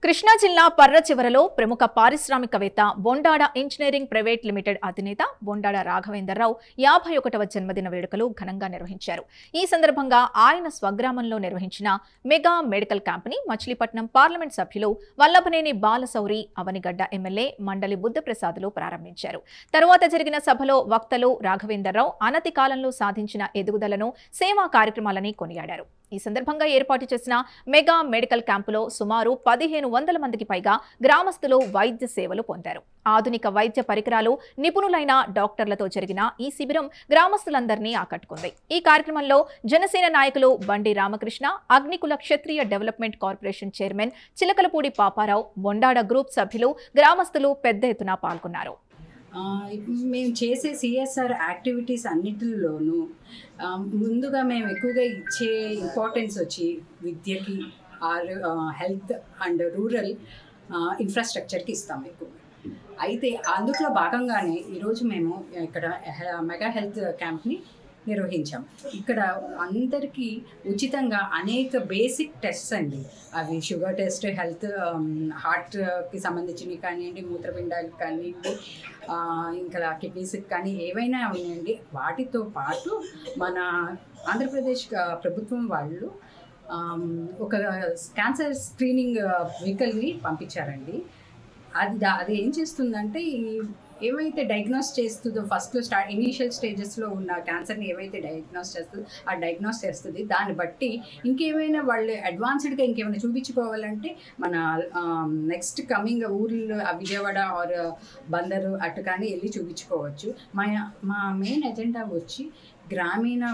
కృష్ణా జిల్లా పర్ర చివరలో ప్రముఖ పారిశ్రామికవేత్త బొండాడ ఇంజనీరింగ్ ప్రైవేట్ లిమిటెడ్ అధినేత బొండాడ రాఘవేంద్రరావు 51వ జన్మదిన వేడుకలు ఘనంగా నిర్వహించారు. ఈ సందర్భంగా ఆయన స్వగ్రామంలో నిర్వహించిన మెగా మెడికల్ క్యాంపుని మచిలీపట్నం పార్లమెంట్ సభ్యులు వల్లభనేని బాలశౌరి, అవనిగడ్డ ఎమ్మెల్యే మండలి బుద్ధప్రసాదులు ప్రారంభించారు. తరువాత జరిగిన సభలో వక్తలు రాఘవేంద్రరావు అనతి కాలంలో సాధించిన ఎదుగుదలను, సేవా కార్యక్రమాలని కొనియాడారు. ఈ సందర్భంగా ఏర్పాటు చేసిన మెగా మెడికల్ క్యాంపులో సుమారు 1500 మందికి పైగా గ్రామస్తులు వైద్య సేవలు పొందారు. ఆధునిక వైద్య పరికరాలు, నిపుణులైన డాక్టర్లతో జరిగిన ఈ శిబిరం గ్రామస్తులందరినీ ఆకట్టుకుంది. ఈ కార్యక్రమంలో జనసేన నాయకులు Bandi Ramakrishna, Agnikula Kshatriya development corporation chairman Chilakalapudi Paparao, Bondada group సభ్యులు, గ్రామస్తులు పెద్ద ఎత్తున పాల్గొన్నారు. మేము చేసే సిఎస్ఆర్ యాక్టివిటీస్ అన్నిటిలోనూ ముందుగా మేము ఎక్కువగా ఇచ్చే ఇంపార్టెన్స్ వచ్చి విద్యకి, హెల్త్ అండ్ రూరల్ ఇన్ఫ్రాస్ట్రక్చర్కి ఇస్తాం ఎక్కువ. అయితే అందులో భాగంగానే ఈరోజు మేము ఇక్కడ మెగా హెల్త్ క్యాంప్ని నిర్వహించాం. ఇక్కడ అందరికీ ఉచితంగా అనేక బేసిక్ టెస్ట్స్ అండి, అవి షుగర్ టెస్ట్, హెల్త్, హార్ట్కి సంబంధించినవి కానివ్వండి, మూత్రపిండాలకు కానివ్వండి, ఇంకా కిడ్నీస్కి కానీ ఏవైనా ఉన్నాయండి. వాటితో పాటు మన ఆంధ్రప్రదేశ్ ప్రభుత్వం వాళ్ళు ఒక క్యాన్సర్ స్క్రీనింగ్ వెహికల్ని పంపించారండి. అది ఏం చేస్తుందంటే ఏవైతే డయాగ్నోస్ చేస్తుందో ఫస్ట్లో ఇనీషియల్ స్టేజెస్లో ఉన్న క్యాన్సర్ని ఏవైతే డయాగ్నోస్ చేస్తుందో ఆ డయాగ్నోస్ చేస్తుంది. దాన్ని బట్టి ఇంకేమైనా వాళ్ళు అడ్వాన్స్డ్గా ఇంకేమైనా చూపించుకోవాలంటే మన నెక్స్ట్ కమింగ్ ఊర్లో విజయవాడ ఆర్ బందరు అటు కానీ వెళ్ళి చూపించుకోవచ్చు. మా మెయిన్ ఎజెండా వచ్చి గ్రామీణ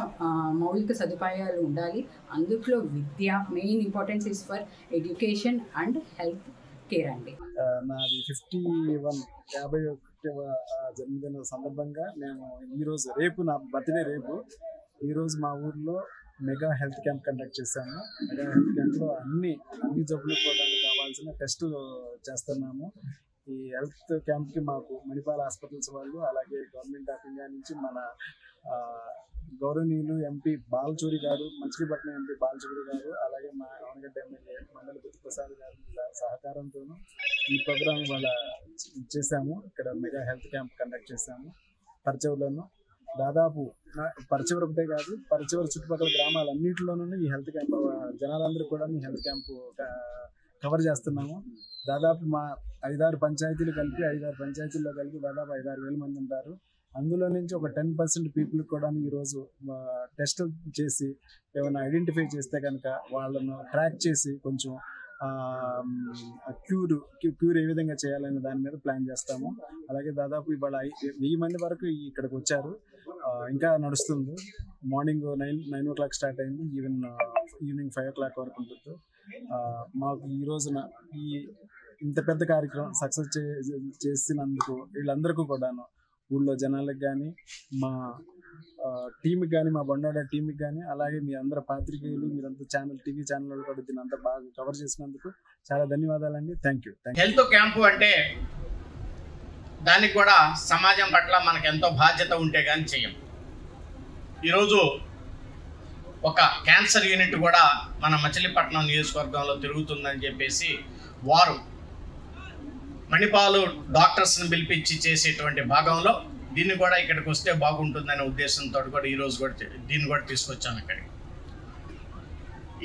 మౌలిక సదుపాయాలు ఉండాలి. అందులో విద్య main importance is for education and health care అండి. నాది 51వ జన్మదిన సందర్భంగా మేము ఈరోజు, రేపు నా బర్త్డే, రేపు ఈరోజు మా ఊర్లో మెగా హెల్త్ క్యాంప్ కండక్ట్ చేశాము. మెగా హెల్త్ క్యాంప్లో అన్ని జబ్బులు కూడా కావాల్సిన టెస్టులు చేస్తున్నాము. ఈ హెల్త్ క్యాంప్కి మాకు మణిపాల్ హాస్పిటల్స్ వాళ్ళు, అలాగే గవర్నమెంట్ ఆఫ్ ఇండియా నుంచి మన గౌరవనీయులు ఎంపీ బాలచూరి గారు, మచిలీపట్నం ఎంపీ బాలచూరి గారు, అలాగే మా అవనిగడ్డ ఎమ్మెల్యే మండలి బుద్ధప్రసాద్ గారు సహకారంతోనూ ఈ ప్రోగ్రాం వాళ్ళ చేశాము. ఇక్కడ మెగా హెల్త్ క్యాంప్ కండక్ట్ చేశాము పరచూరులోను. దాదాపు పరచూరు ఒకటే కాదు, పరచూరు చుట్టుపక్కల గ్రామాలన్నింటిలోనూ ఈ హెల్త్ క్యాంప్ జనాలందరూ కూడా ఈ హెల్త్ క్యాంపు కవర్ చేస్తున్నాము. దాదాపు మా 5-6 పంచాయతీలు కలిపి 5-6 పంచాయతీల్లో కలిపి దాదాపు 5-6 వేల మంది ఉంటారు. అందులో నుంచి ఒక 10% పీపుల్కి కూడా ఈరోజు టెస్ట్ చేసి ఏమైనా ఐడెంటిఫై చేస్తే కనుక వాళ్ళను ట్రాక్ చేసి కొంచెం క్యూర్ ఏ విధంగా చేయాలనే దాని మీద ప్లాన్ చేస్తాము. అలాగే దాదాపు ఇవాళ 1000 మంది వరకు ఇక్కడికి వచ్చారు. ఇంకా నడుస్తుంది. మార్నింగ్ 9 o'clock స్టార్ట్ అయింది, ఈవినింగ్ 5 o'clock వరకు ఉంటుంది. మాకు ఈ రోజున ఇంత పెద్ద కార్యక్రమం సక్సెస్ చేసినందుకు వీళ్ళందరికీ కూడాను, ఊళ్ళో జనాలకు కానీ, మా టీంకి కానీ, మా బొండాడ టీంకి కానీ, అలాగే మీ అందరూ పాత్రికేయులు, మీరంతా టీవీ ఛానల్ కూడా దీని అంతా బాగా కవర్ చేసినందుకు చాలా ధన్యవాదాలండి. Thank you. హెల్త్ క్యాంపు అంటే దానికి కూడా సమాజం పట్ల మనకు ఎంతో బాధ్యత ఉంటే కానీ చెయ్యం. ఈరోజు ఒక క్యాన్సర్ యూనిట్ కూడా మన మచిలీపట్నం నియోజకవర్గంలో తిరుగుతుందని చెప్పేసి వారు మణిపాలు డాక్టర్స్ని పిలిపించి చేసేటువంటి భాగంలో దీన్ని కూడా ఇక్కడికి వస్తే బాగుంటుందనే ఉద్దేశంతో కూడా ఈరోజు కూడా దీన్ని కూడా తీసుకొచ్చాను ఇక్కడికి.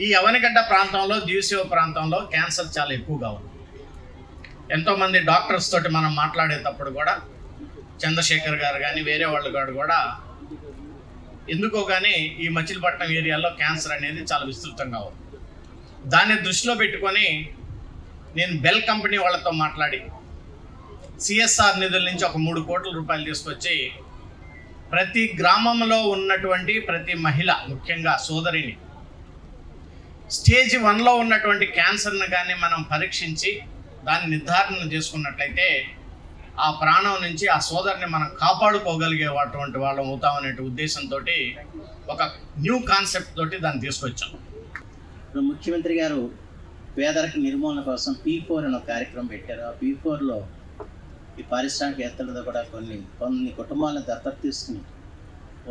ఈ అవనిగడ్డ ప్రాంతంలో, దివిసేవ ప్రాంతంలో క్యాన్సర్ చాలా ఎక్కువగా ఉంది. ఎంతోమంది డాక్టర్స్ తోటి మనం మాట్లాడేటప్పుడు కూడా చంద్రశేఖర్ గారు కానీ వేరే వాళ్ళు కూడా ఎందుకో కానీ ఈ మచిలీపట్నం ఏరియాలో క్యాన్సర్ అనేది చాలా విస్తృతంగా ఉంది. దాన్ని దృష్టిలో పెట్టుకొని నేను బెల్ కంపెనీ వాళ్ళతో మాట్లాడి సిఎస్ఆర్ నిధుల నుంచి ఒక 3 కోట్ల రూపాయలు తీసుకొచ్చి ప్రతి గ్రామంలో ఉన్నటువంటి ప్రతి మహిళ, ముఖ్యంగా సోదరిని, స్టేజ్ 1లో ఉన్నటువంటి క్యాన్సర్ని కానీ మనం పరీక్షించి దాన్ని నిర్ధారణ చేసుకున్నట్లయితే ఆ ప్రాణం నుంచి ఆ సోదరిని మనం కాపాడుకోగలిగేటువంటి వాళ్ళం అవుతామనే ఉద్దేశంతో ఒక న్యూ కాన్సెప్ట్ తోటి దాన్ని తీసుకొచ్చాం. ముఖ్యమంత్రి గారు పేదరిక నిర్మూలన కోసం P4 అనే కార్యక్రమం పెట్టారు. ఆ P4లో ఈ పారిశ్రామికవేత్తలతో కూడా కొన్ని కుటుంబాలను దత్తత తీసుకుని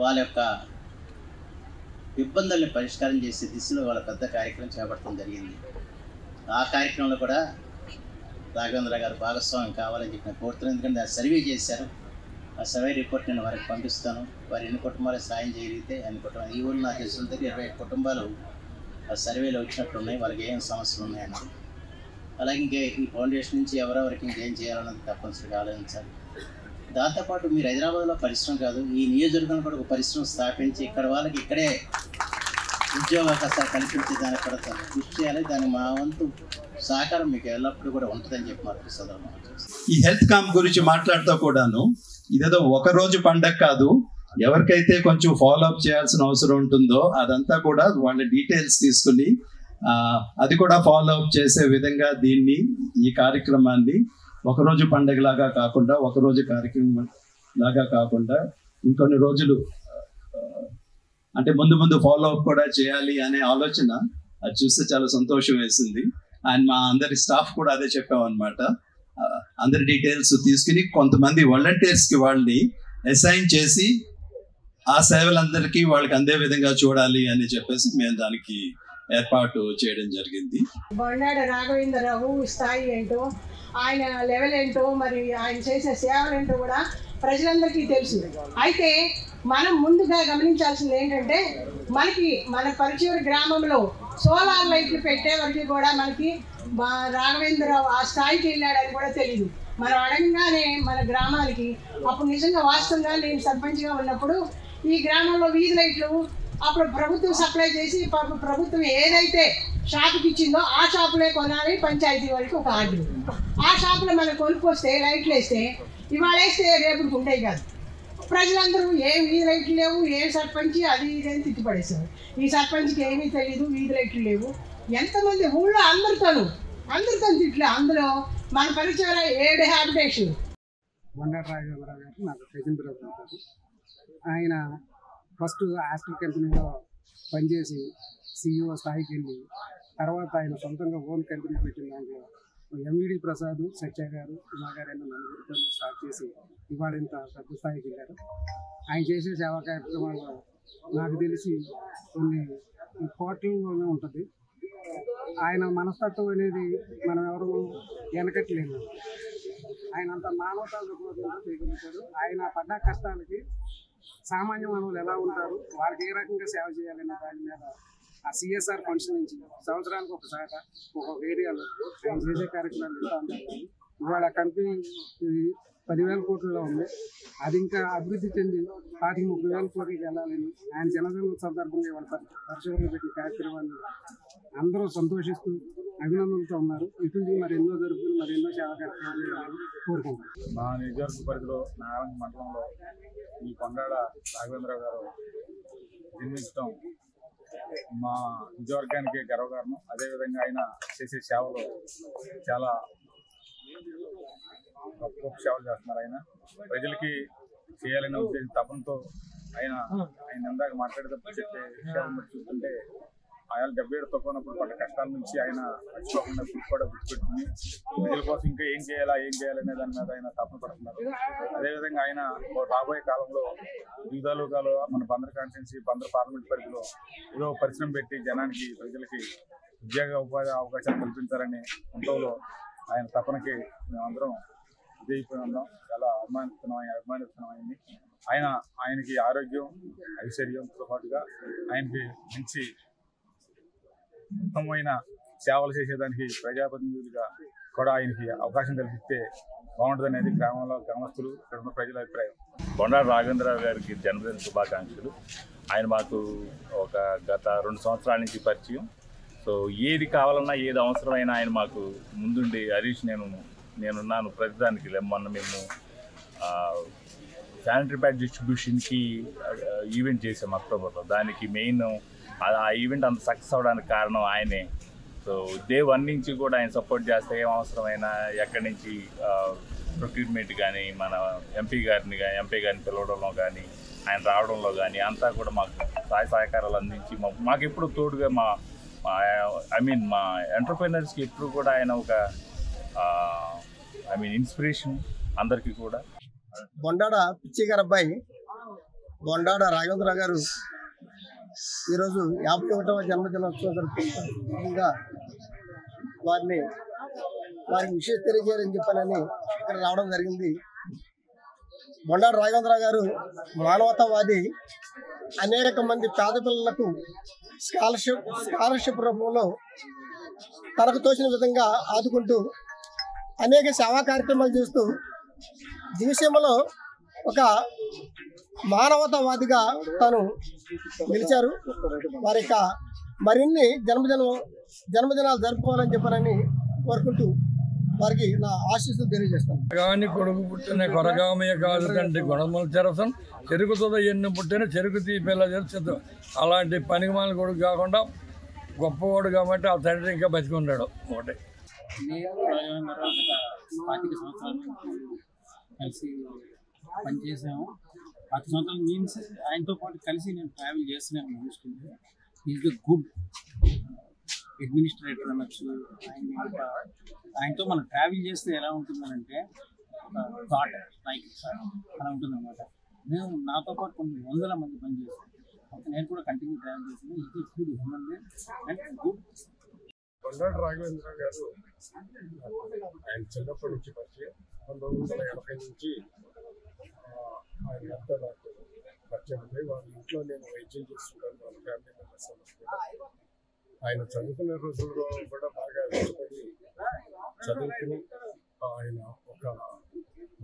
వాళ్ళ యొక్క ఇబ్బందుల్ని పరిష్కారం చేసే దిశలో వాళ్ళ పెద్ద కార్యక్రమం చేపట్టడం జరిగింది. ఆ కార్యక్రమంలో కూడా రాఘవేంద్ర గారు భాగస్వామ్యం కావాలని చెప్పి నేను కోరుతున్నాను. ఎందుకంటే ఆ సర్వే చేశారు. ఆ సర్వే రిపోర్ట్ నేను వారికి పంపిస్తాను. వారు ఎన్ని కుటుంబాలకు సాయం చేయగలిగితే అన్ని కుటుంబాలు, ఈ ఊళ్ళో నాకు తెలిసిన దగ్గర 20 కుటుంబాలు ఆ సర్వేలో వచ్చినట్లున్నాయి. వాళ్ళకి ఏం సమస్యలు ఉన్నాయన్నది. అలాగే ఇంకే ఈ ఫౌండేషన్ నుంచి ఎవరెవరికి ఇంకేం చేయాలన్నది తప్పనిసరిగా ఆలోచించాలి. దాంతోపాటు మీరు హైదరాబాద్లో పరిశ్రమ కాదు, ఈ నియోజకవర్గంలో కూడా ఒక పరిశ్రమ స్థాపించి ఇక్కడ వాళ్ళకి ఇక్కడే ఉద్యోగ అవకాశాలు కల్పించే దానికి కూడా కృషి చేయాలి. దానికి మా వంతు సహకారం మీకు ఎల్లప్పుడూ కూడా ఉంటుందని చెప్పి మాకు సోదరులు. ఈ హెల్త్ క్యాంప్ గురించి మాట్లాడుతూ కూడాను ఇదేదో ఒక రోజు పండగ కాదు. ఎవరికైతే కొంచెం ఫాలో అప్ చేయాల్సిన అవసరం ఉంటుందో అదంతా కూడా వాళ్ళ డీటెయిల్స్ తీసుకుని అది కూడా ఫాలో అప్ చేసే విధంగా ఈ కార్యక్రమాన్ని ఒకరోజు పండగలాగా కాకుండా, ఒకరోజు కార్యక్రమం లాగా కాకుండా ఇంకొన్ని రోజులు అంటే ముందు ఫాలో అప్ కూడా చేయాలి అనే ఆలోచన అది చూస్తే చాలా సంతోషం వేసింది. అండ్ మా అందరి స్టాఫ్ కూడా అదే చెప్పామన్నమాట. అందరి డీటెయిల్స్ తీసుకుని కొంతమంది వాలంటీర్స్కి వాళ్ళని అసైన్ చేసి ఆ సేవలందరికీ వాళ్ళకి అందే విధంగా చూడాలి అని చెప్పేసి మేము దానికి ఏర్పాటు చేయడం జరిగింది. బొండాడ రాఘవేంద్రరావు స్థాయి ఏంటో, ఆయన లెవెల్ ఏంటో, మరి ఆయన చేసే సేవలు ఏంటో కూడా ప్రజలందరికీ తెలుసు. అయితే మనం ముందుగా గమనించాల్సింది ఏంటంటే, మన పరిచయ గ్రామంలో సోలార్ లైట్లు పెట్టే వరకు కూడా మనకి రాఘవేంద్రరావు ఆ స్థాయికి వెళ్ళాడని కూడా తెలియదు. మనం అడగగానే మన గ్రామానికి అప్పుడు నిజంగా వాస్తవంగా నేను సర్పంచ్గా ఉన్నప్పుడు ఈ గ్రామంలో వీధి లైట్లు అప్పుడు ప్రభుత్వం సప్లై చేసి ప్రభుత్వం ఏదైతే షాపుకి ఇచ్చిందో ఆ షాపులే కొనాలి పంచాయతీ వరకు ఒక ఆర్డర్. ఆ షాపులో మనం కొనుక్కొస్తే లైట్లు వేస్తే ఇవాళ వేస్తే రేపు ఉండేవి కాదు. ప్రజలందరూ ఏం వీధి లైట్లు లేవు, ఏం సర్పంచ్ అది ఇదేని తిట్టుపడేశారు. ఈ సర్పంచ్కి ఏమీ తెలియదు, వీధి లైట్లు లేవు. ఎంతమంది ఊళ్ళో అందరితో తిట్లు. అందులో మన పరిచయం 7 హ్యాబిటేషన్. బొండాడ రాఘవేంద్రరావు గారు నాకు కజిన్ బ్రదర్ ఉంటారు. ఆయన ఫస్ట్ ఆస్ట్రల్ కంపెనీలో పనిచేసి CEO స్థాయికి వెళ్ళి తర్వాత ఆయన సొంతంగా ఓన్ కంపెనీ పెట్టిన దాంట్లో ఎంవిడి ప్రసాద్, సత్య గారు, ఉమా గారు అయిన నలుగురితో స్టార్ట్ చేసి ఇవాళ ఇంత పెద్ద స్థాయికి వెళ్ళారు. ఆయన చేసే సేవా కార్యక్రమాల్లో నాకు తెలిసి కొన్ని కోట్లలోనే ఉంటుంది. ఆయన మనస్తత్వం అనేది మనం ఎవరు వెనకట్లేము. ఆయన అంత మానవతా దృక్పథంతో చేయగలుగుతాడు. ఆయన పడ్డ కష్టాలకి సామాన్య మానవులు ఎలా ఉంటారు, వారికి ఏ రకంగా సేవ చేయాలనే దాని మీద ఆ CSR ఫండ్స్ నుంచి సంవత్సరానికి ఒకసారి ఒక్కొక్క ఏరియాలో ఆయన చేసే కార్యక్రమాలు ఎంత ఉంటాయి. ఇవాళ కంపెనీ 10,000 కోట్లలో ఉంది. అది ఇంకా అభివృద్ధి చెంది 30,000 కోట్లకి వెళ్ళాలని ఆయన జనజన సందర్భంగా ఇవాళ పరిశోధన పెట్టిన కార్యక్రమాన్ని అందరూ సంతోషిస్తూ అభినందనలతో ఉన్నారు. ఇటువంటి మరి ఎన్నో జరుగుతుంది, మరి ఎన్నో సేవా కార్యక్రమాలు కోరుకుంటారు. మా నియోజకవర్గ పరిధిలో నారాయణ మండలంలో ఈ బొండాడ రాఘవేంద్రరావు గారు జన్మించడం మా నియోజకవర్గానికి గర్వకారణం. అదేవిధంగా ఆయన చేసే సేవలు చాలా గొప్ప సేవలు చేస్తున్నారు. ఆయన ప్రజలకి చేయాలనే ఉద్దేశం తపంతో ఆయన ఇందాక మాట్లాడేటప్పుడు చెప్పే విషయాలను చూస్తుంటే ఆయన 77 తక్కువనప్పుడు పడ్డ కష్టాల నుంచి ఆయన మర్చిపోకుండా కూడా గుర్తుపెట్టుకుని ప్రజల కోసం ఇంకా ఏం చేయాలనే దాని మీద ఆయన తపన పడుతున్నారు. అదేవిధంగా ఆయన రాబోయే కాలంలో వివిధ లోకాలు మన బందర్ కాన్స్టిట్యున్సీ, బందర్ పార్లమెంట్ పరిధిలో ఏదో పరిశ్రమ పెట్టి జనానికి, ప్రజలకి ఉపాధి అవకాశాలు కల్పించాలని ఉండటంలో ఆయన తపనకి మేమందరం విజయిపోయి ఉన్నాం. చాలా అభిమానిస్తున్నాం ఆయన్ని. ఆయనకి ఆరోగ్యం, ఐశ్వర్యంతో పాటుగా ఆయనకి మంచి ఉత్తమమైన సేవలు చేసేదానికి ప్రజాప్రతినిధులుగా కూడా ఆయనకి అవకాశం కల్పిస్తే బాగుంటుంది అనేది గ్రామస్తులు, ఇక్కడ ఉన్న ప్రజల అభిప్రాయం. బొండాడ రాఘవేంద్రరావు గారికి జన్మదిన శుభాకాంక్షలు. ఆయన మాకు గత 2 సంవత్సరాల నుంచి పరిచయం. సో ఏది కావాలన్నా, ఏది అవసరమైనా ఆయన మాకు ముందుండి, హరీష్ నేనున్నాను ప్రతిదానికి. మొన్న మేము శానిటరీ ప్యాడ్ డిస్ట్రిబ్యూషన్కి ఈవెంట్ చేసాం అక్టోబర్లో. దానికి మెయిన్ ఆ ఈవెంట్ అంత సక్సెస్ అవ్వడానికి కారణం ఆయనే. సో డే 1 నుంచి కూడా ఆయన సపోర్ట్ చేస్తే ఏం అవసరమైనా ఎక్కడి నుంచి ప్రొక్యూర్మెంట్ కానీ, మన ఎంపీ గారిని పిలవడంలో కానీ, ఆయన రావడంలో కానీ అంతా కూడా మాకు సహకారాలు అందించి మాకు ఎప్పుడు తోడుగా మా ఎంటర్ప్రైనర్స్కి ఎప్పుడు కూడా ఆయన ఒక ఇన్స్పిరేషన్ అందరికీ కూడా. బొండాడ పిచ్చి గారి అబ్బాయి బొండాడ రాఘవేంద్రరావు గారు ఈరోజు 51వ జన్మదినోత్సవం జరుపుకుంటా వారిని వారికి విషయం తెలియజేయాలని చెప్పానని ఇక్కడ రావడం జరిగింది. బొండాడ రాఘవేంద్రరావు గారు మానవతావాది. అనేక మంది పేద పిల్లలకు స్కాలర్షిప్ రూపంలో తనకు తోచిన విధంగా ఆదుకుంటూ అనేక సేవా కార్యక్రమాలు చేస్తూ దేశంలో ఒక మానవతావాదిగా తను నిలిచారు. వారి యొక్క మరిన్ని జన్మదినాలు జరుపుకోవాలని చెప్పారని కోరుకుంటూ వారికి నా ఆశీస్సులు తెలియజేస్తాను. కానీ కొడుకు పుట్టిన కొరగామయ్య కాదు తండ్రి గుణముల చెరసన్ చెరుకుతో ఎన్ని పుట్టిన చెరుకు తీపేలా చేస్తుంది. అలాంటి పనికిమాల కొడుకు కాకుండా గొప్పవాడు కాబట్టి ఆ తండ్రి ఇంకా బతికున్నాడు. ఒకటి పాతిక సంవత్సరాలు కలిసి పనిచేసాము. 10 సంవత్సరాలు మీన్స్ ఆయనతో పాటు కలిసి నేను ట్రావెల్ చేస్తున్నాను. Mostly is the good administrator అనొచ్చు. ఆయనతో మనం ట్రావెల్ చేస్తే ఎలా ఉంటుందనంటే థాట్ లైక్ అలా ఉంటుందన్నమాట. మేము నాతో పాటు కొన్ని వందల మంది పనిచేస్తాం. నేను కూడా కంటిన్యూ ట్రావెల్ చేస్తున్నాను. ఇది good human and good. Bondada Raghavendra గారు ఆయన చిన్నప్పటి నుంచి పరిచయం. 1980 నుంచి ఆయన ఎంతో నాకు పరిచయం ఉంది. వాళ్ళ ఇంట్లో నేను వైద్యం చేస్తుంటాను. వాళ్ళ ఫ్యామిలీ మెంబర్స్ ఆయన చదువుకునే రోజుల్లో కూడా బాగా ఇష్టపడి చదువుకుని ఆయన ఒక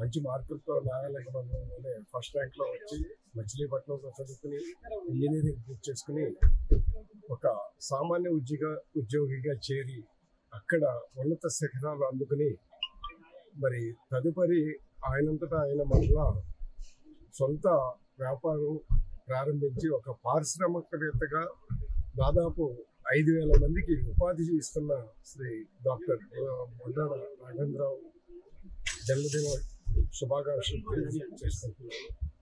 మంచి మార్కులతో నాగాలంలోనే ఫస్ట్ ర్యాంక్లో వచ్చి మచిలీపట్నంలో చదువుకుని ఇంజనీరింగ్ పూర్తి చేసుకుని ఒక సామాన్య ఉద్యోగిగా చేరి అక్కడ ఉన్నత శిఖరాలు అందుకుని మరి తదుపరి ఆయనంతటా ఆయన మళ్ళా సొంత వ్యాపారం ప్రారంభించి ఒక పారిశ్రామికవేత్తగా దాదాపు 5,000 మందికి ఉపాధి ఇస్తున్న శ్రీ డాక్టర్ బొండాడ రాఘవేంద్రరావు జన్మదిన శుభాకాంక్షలు చేసుకుంటున్నాను.